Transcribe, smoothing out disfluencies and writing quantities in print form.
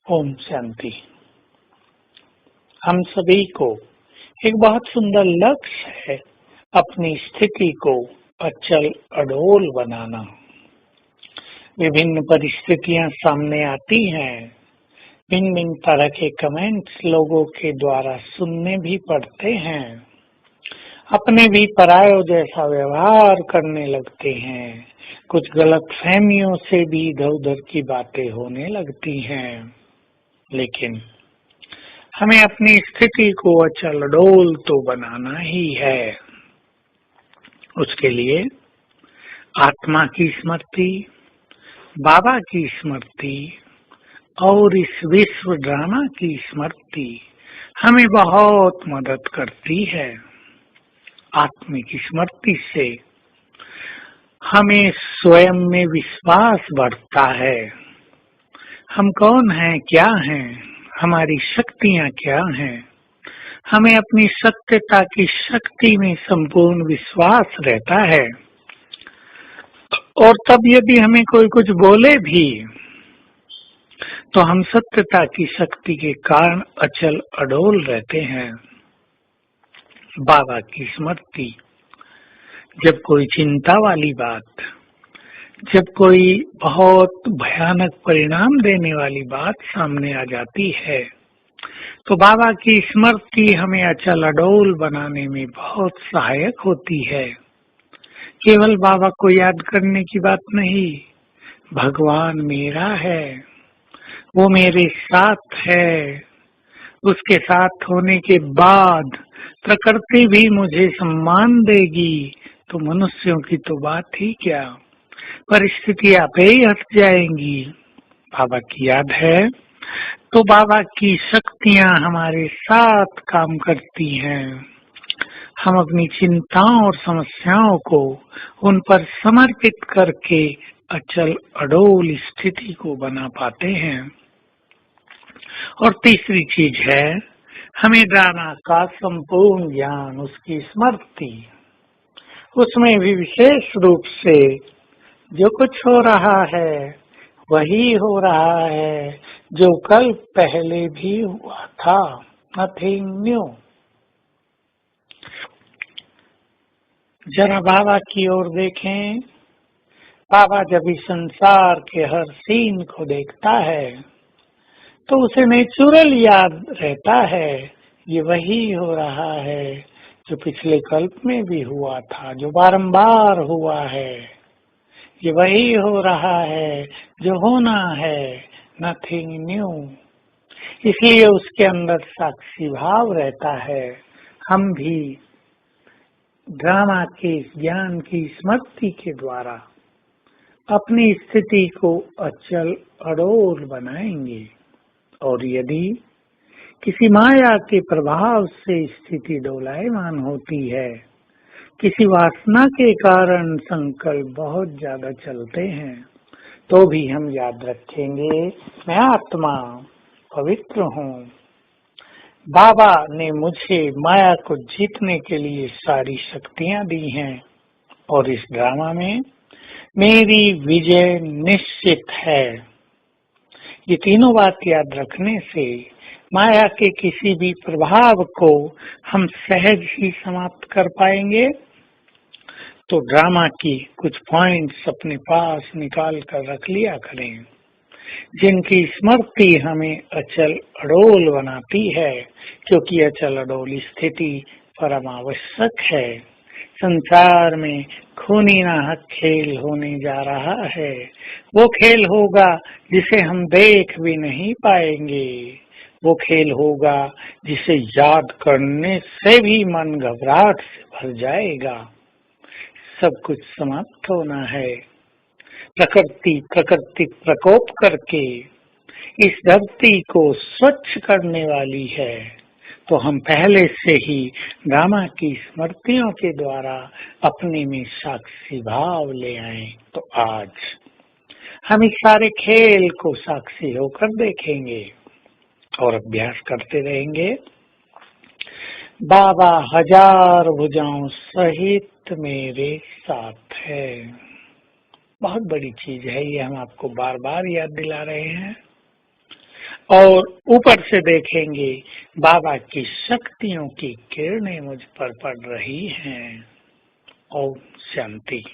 ओम शांति। हम सभी को एक बहुत सुंदर लक्ष्य है, अपनी स्थिति को अचल अडोल बनाना। विभिन्न परिस्थितियां सामने आती हैं, भिन्न भिन्न तरह के कमेंट्स लोगों के द्वारा सुनने भी पड़ते हैं, अपने भी परायों जैसा व्यवहार करने लगते हैं, कुछ गलत फहमियों से भी इधर उधर की बातें होने लगती हैं। लेकिन हमें अपनी स्थिति को अचल अडोल तो बनाना ही है। उसके लिए आत्मा की स्मृति, बाबा की स्मृति और इस विश्व ड्रामा की स्मृति हमें बहुत मदद करती है। आत्मिक स्मृति से हमें स्वयं में विश्वास बढ़ता है। हम कौन हैं, क्या हैं, हमारी शक्तियां क्या हैं। हमें अपनी सत्यता की शक्ति में संपूर्ण विश्वास रहता है। और तब यदि हमें कोई कुछ बोले भी तो हम सत्यता की शक्ति के कारण अचल अडोल रहते हैं। बाबा की स्मृति, जब कोई चिंता वाली बात, जब कोई बहुत भयानक परिणाम देने वाली बात सामने आ जाती है, तो बाबा की स्मृति हमें अचल अडोल बनाने में बहुत सहायक होती है। केवल बाबा को याद करने की बात नहीं, भगवान मेरा है, वो मेरे साथ है। उसके साथ होने के बाद प्रकृति भी मुझे सम्मान देगी, तो मनुष्यों की तो बात ही क्या, परिस्थितियां आपे ही हट जाएंगी। बाबा की याद है तो बाबा की शक्तियां हमारे साथ काम करती हैं। हम अपनी चिंताओं और समस्याओं को उन पर समर्पित करके अचल अडोल स्थिति को बना पाते हैं। और तीसरी चीज है, हमें ड्रामा का संपूर्ण ज्ञान, उसकी स्मृति, उसमें भी विशेष रूप से जो कुछ हो रहा है वही हो रहा है जो कल पहले भी हुआ था। Nothing new. जरा बाबा की ओर देखें। बाबा जब इस संसार के हर सीन को देखता है तो उसे नेचुरल याद रहता है, ये वही हो रहा है जो पिछले कल्प में भी हुआ था, जो बारंबार हुआ है। ये वही हो रहा है जो होना है। Nothing new. इसलिए उसके अंदर साक्षी भाव रहता है। हम भी ड्रामा के ज्ञान की स्मृति के द्वारा अपनी स्थिति को अचल अडोल बनाएंगे। और यदि किसी माया के प्रभाव से स्थिति डोलायमान होती है, किसी वासना के कारण संकल्प बहुत ज्यादा चलते हैं, तो भी हम याद रखेंगे, मैं आत्मा पवित्र हूँ। बाबा ने मुझे माया को जीतने के लिए सारी शक्तियां दी हैं और इस ड्रामा में मेरी विजय निश्चित है। ये तीनों बात याद रखने से माया के किसी भी प्रभाव को हम सहज ही समाप्त कर पाएंगे। तो ड्रामा की कुछ पॉइंट्स अपने पास निकाल कर रख लिया करें, जिनकी स्मृति हमें अचल अडोल बनाती है, क्योंकि अचल अडोल स्थिति परम आवश्यक है। संसार में खूनी नाहक खेल होने जा रहा है। वो खेल होगा जिसे हम देख भी नहीं पाएंगे। वो खेल होगा जिसे याद करने से भी मन घबराहट से भर जाएगा। सब कुछ समाप्त होना है। प्रकृति प्रकोप करके इस धरती को स्वच्छ करने वाली है। तो हम पहले से ही ड्रामा की स्मृतियों के द्वारा अपने में साक्षी भाव ले आए। तो आज हम इस सारे खेल को साक्षी होकर देखेंगे और अभ्यास करते रहेंगे। बाबा हजार भुजाओं सहित मेरे साथ है। बहुत बड़ी चीज है ये, हम आपको बार बार याद दिला रहे हैं। और ऊपर से देखेंगे बाबा की शक्तियों की किरणें मुझ पर पड़ रही हैं। ओम शांति।